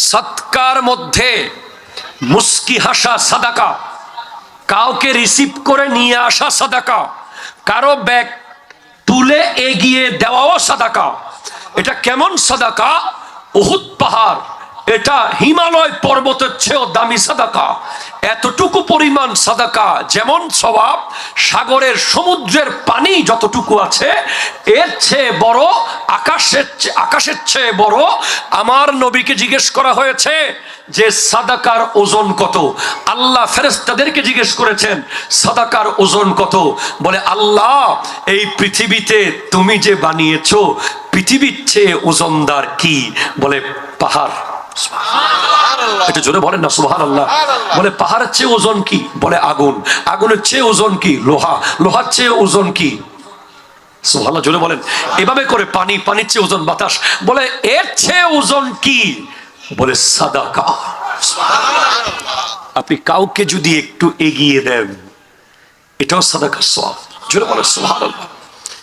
সৎকার মধ্যে মুস্কি হাসা সাদাকা, কাউকে রিসিভ করে নিয়ে আসা সাদাকা, কারো ব্যাগ তুলে এগিয়ে দেওয়াও সাদাকা। এটা কেমন সাদাকা? উহুদ পাহাড়, এটা হিমালয় পর্বতের চেয়েও দামি সাদাকা। এতটুকু পরিমাণ সাদাকা, যেমন সওয়াব সাগরের সমুদ্রের পানি যতটুকু আছে এর চেয়ে বড়, আকাশের চেয়ে বড়। আমার নবীকে জিজ্ঞেস করা হয়েছে যে সাদাকার ওজন কত? আল্লাহ ফেরেশতাদেরকে জিজ্ঞেস করেছেন সাদাকার ওজন কত? বলে আল্লাহ, এই পৃথিবীতে তুমি যে বানিয়েছো পৃথিবীর চেয়ে ওজনদার কি? বলে পাহাড়। এটা জোরে বলেন না সুবহানাল্লাহ। বলে পাহাড়ের চেয়ে ওজন কি? বলে আগুন। আগুনের চেয়ে ওজন কি? লোহা। লোহার চেয়ে ওজন কি? সুবহানাল্লাহ, জোরে বলেন। এভাবে করে পানি, পানির চেয়ে ওজন বাতাস। বলে এর চেয়ে ওজন কি? বলে সাদাকা। আপনি কাউকে যদি একটু এগিয়ে দেন, এটাও সাদাকার সওয়াব। জোরে বলেন সুবহানাল্লাহ।